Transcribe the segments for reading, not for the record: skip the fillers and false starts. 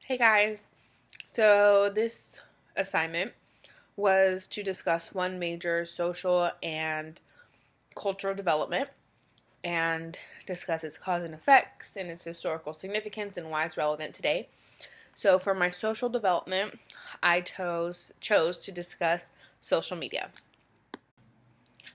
Hey guys. So this assignment was to discuss one major social and cultural development and discuss its cause and effects and its historical significance and why it's relevant today. So for my social development, I chose to discuss social media.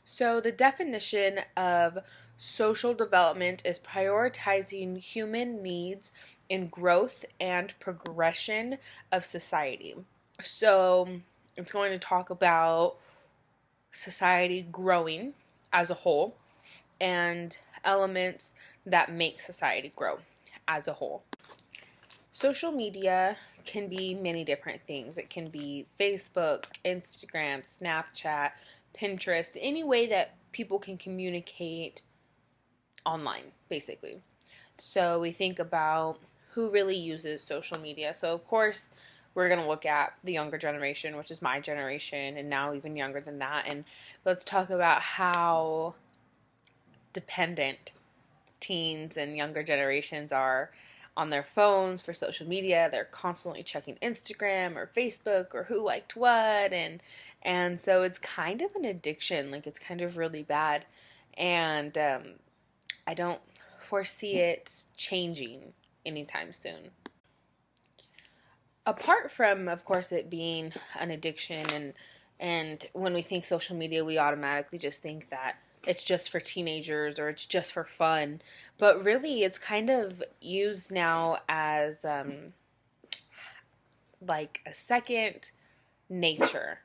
So the definition of social development is prioritizing human needs in growth and progression of society. So it's going to talk about society growing as a whole and elements that make society grow as a whole. Social media can be many different things. It can be Facebook, Instagram, Snapchat, Pinterest, any way that people can communicate online, basically. So we think about who really uses social media. So, of course, we're going to look at the younger generation, which is my generation, and now even younger than that. And let's talk about how dependent teens and younger generations are on their phones for social media. They're constantly checking Instagram or Facebook or who liked what, and so it's kind of an addiction. Like, it's kind of really bad, and I don't foresee it changing anytime soon. Apart from, of course, it being an addiction, and when we think social media, we automatically just think that it's just for teenagers or it's just for fun. But really, it's kind of used now as like a second nature.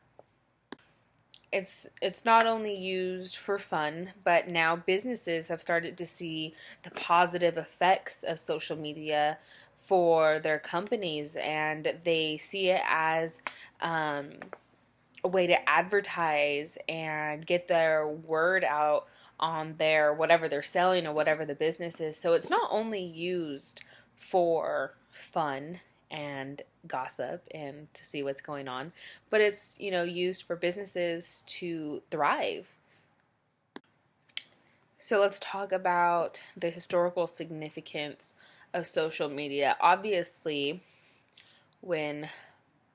It's not only used for fun, but now businesses have started to see the positive effects of social media for their companies, and they see it as um, a way to advertise and get their word out on their whatever they're selling or whatever the business is. So it's not only used for fun and gossip and to see what's going on, but it's, used for businesses to thrive. So let's talk about the historical significance of social media. Obviously, when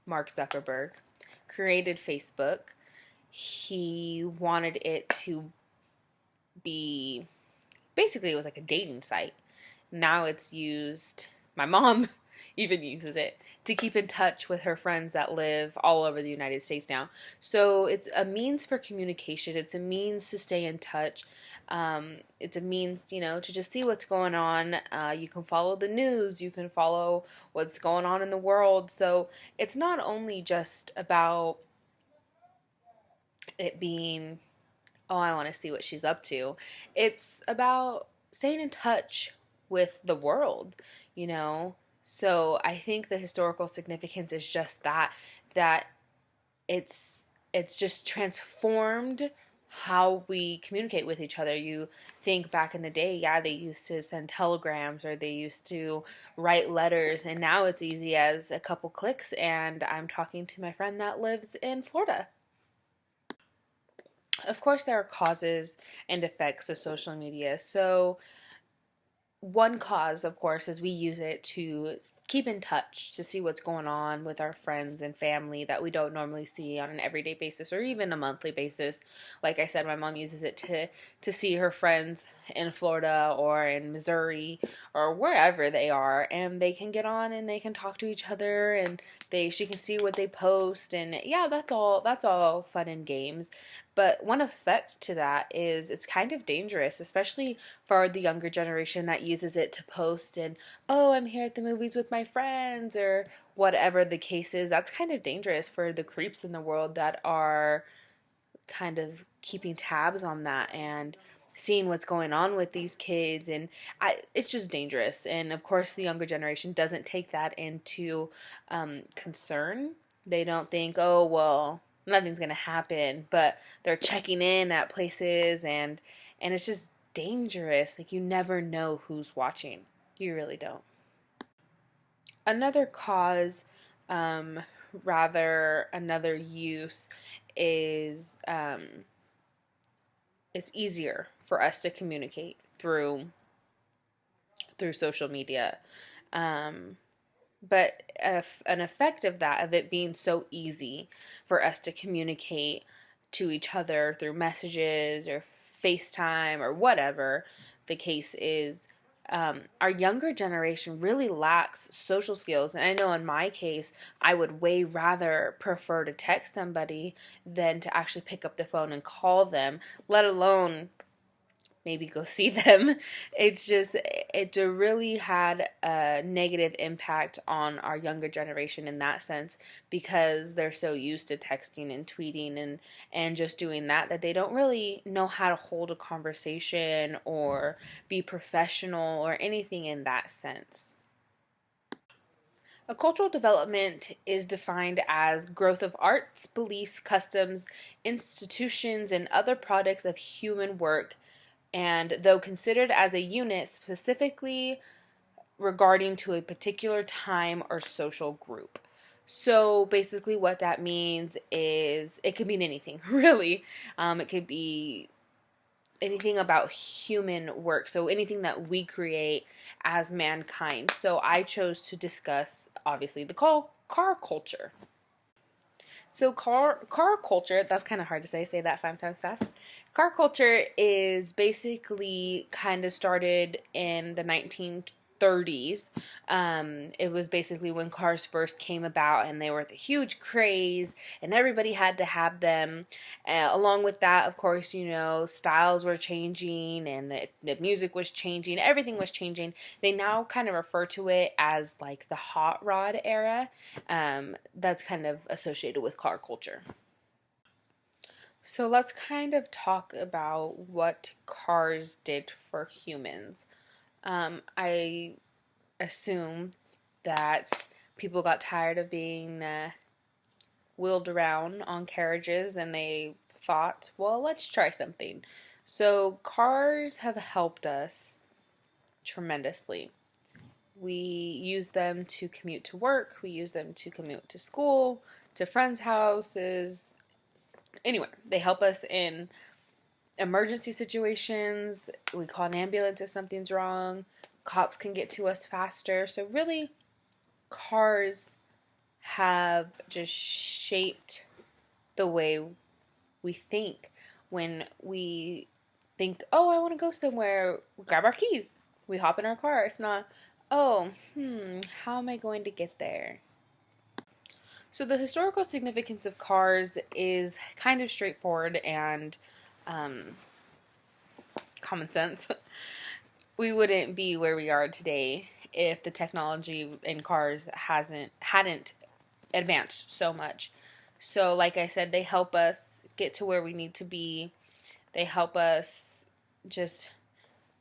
Mark Zuckerberg created Facebook, he wanted it to be basically, it was like a dating site. Now it's used, my mom even uses it to keep in touch with her friends that live all over the United States now. So it's a means for communication. It's a means to stay in touch. It's a means, to just see what's going on. You can follow the news. You can follow what's going on in the world. So it's not only just about it being, oh, I want to see what she's up to. It's about staying in touch with the world, you know? So I think the historical significance is just that it's just transformed how we communicate with each other. You think back in the day, yeah, they used to send telegrams or they used to write letters, and now it's easy as a couple clicks and I'm talking to my friend that lives in Florida. Of course, there are causes and effects of social media. So one cause, of course, is we use it to keep in touch, to see what's going on with our friends and family that we don't normally see on an everyday basis or even a monthly basis. Like I said, my mom uses it to see her friends in Florida or in Missouri or wherever they are, and they can get on and they can talk to each other, and she can see what they post, and yeah, that's all fun and games. But one effect to that is it's kind of dangerous, especially for the younger generation that uses it to post and, oh, I'm here at the movies with my friends or whatever the case is. That's kind of dangerous for the creeps in the world that are kind of keeping tabs on that and seeing what's going on with these kids, and it's just dangerous. And of course, the younger generation doesn't take that into concern. They don't think, oh, well, nothing's gonna happen, but they're checking in at places, and it's just dangerous. Like, you never know who's watching. You really don't. Another cause, um, rather another use, is it's easier for us to communicate through social media. Um, But an effect of that, of it being so easy for us to communicate to each other through messages or FaceTime or whatever the case is, our younger generation really lacks social skills. And I know in my case, I would way rather prefer to text somebody than to actually pick up the phone and call them, let alone maybe go see them. It really had a negative impact on our younger generation in that sense, because they're so used to texting and tweeting and just doing that they don't really know how to hold a conversation or be professional or anything in that sense. A cultural development is defined as growth of arts, beliefs, customs, institutions, and other products of human work, and though considered as a unit, specifically regarding to a particular time or social group. So basically what that means is it could mean anything, really. It could be anything about human work, so anything that we create as mankind. So I chose to discuss, obviously, the car culture. So car culture, that's kind of hard to say that 5 times fast. Car culture is basically kind of started in the 1930s. It was basically when cars first came about, and they were the huge craze, and everybody had to have them. Along with that, of course, styles were changing, and the music was changing. Everything was changing. They now kind of refer to it as like the hot rod era. That's kind of associated with car culture. So let's kind of talk about what cars did for humans. I assume that people got tired of being wheeled around on carriages, and they thought, well, let's try something. So cars have helped us tremendously. We use them to commute to work, we use them to commute to school, to friends' houses. Anyway, they help us in emergency situations. We call an ambulance if something's wrong. Cops can get to us faster. So really, cars have just shaped the way we think. When we think, oh, I want to go somewhere, we grab our keys. We hop in our car. If not, oh, how am I going to get there? So the historical significance of cars is kind of straightforward and common sense. We wouldn't be where we are today if the technology in cars hadn't advanced so much. So like I said, they help us get to where we need to be. They help us just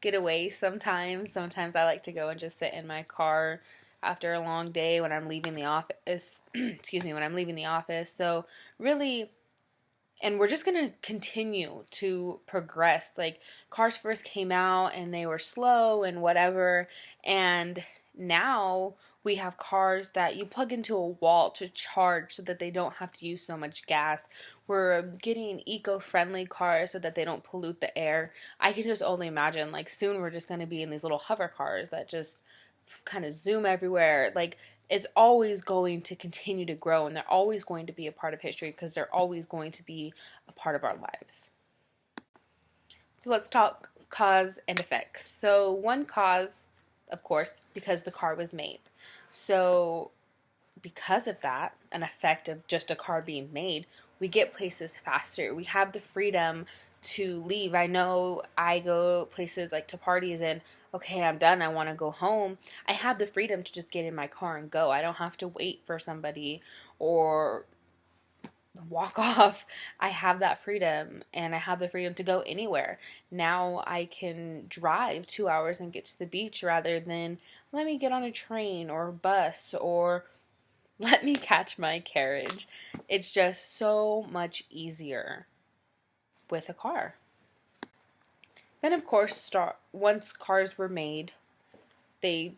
get away sometimes. Sometimes I like to go and just sit in my car after a long day when I'm leaving the office. Excuse me, when I'm leaving the office. So really, and we're just going to continue to progress. Like, cars first came out and they were slow and whatever, and now we have cars that you plug into a wall to charge so that they don't have to use so much gas. We're getting eco-friendly cars so that they don't pollute the air. I can just only imagine, like, soon we're just going to be in these little hover cars that just kind of zoom everywhere. Like, it's always going to continue to grow, and they're always going to be a part of history because they're always going to be a part of our lives. So let's talk cause and effects. So one cause, of course, because the car was made. So because of that, an effect of just a car being made, we get places faster. We have the freedom to leave. I know I go places like to parties, and okay, I'm done, I want to go home. I have the freedom to just get in my car and go. I don't have to wait for somebody or walk off. I have that freedom, and I have the freedom to go anywhere. Now I can drive 2 hours and get to the beach rather than let me get on a train or bus or let me catch my carriage. It's just so much easier with a car. Then, of course, once cars were made, they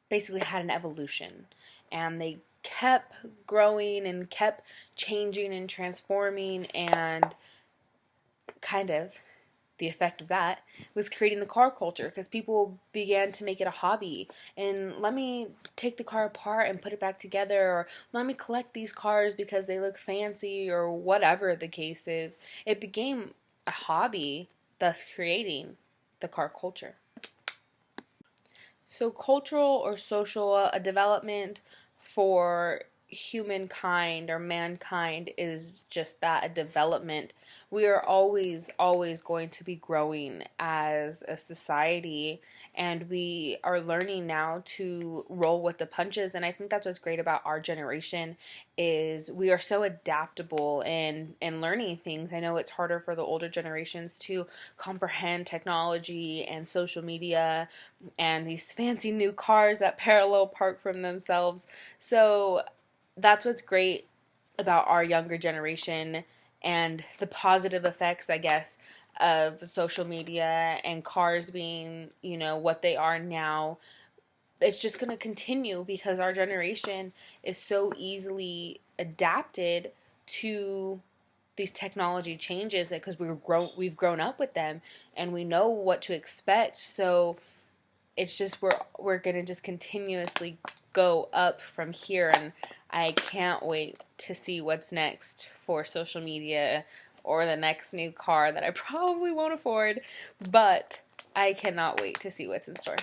basically had an evolution, and they kept growing and kept changing and transforming, and kind of the effect of that was creating the car culture, because people began to make it a hobby. And let me take the car apart and put it back together, or let me collect these cars because they look fancy, or whatever the case is. It became a hobby, thus creating the car culture. So, cultural or social development for humankind or mankind is just that, a development. We are always going to be growing as a society, and we are learning now to roll with the punches. And I think that's what's great about our generation, is we are so adaptable and learning things. I know it's harder for the older generations to comprehend technology and social media and these fancy new cars that parallel park from themselves. So that's what's great about our younger generation, and the positive effects, I guess, of social media and cars being, what they are now. It's just going to continue because our generation is so easily adapted to these technology changes, because we've grown up with them and we know what to expect. So it's just we're gonna just continuously go up from here, and I can't wait to see what's next for social media or the next new car that I probably won't afford, but I cannot wait to see what's in store.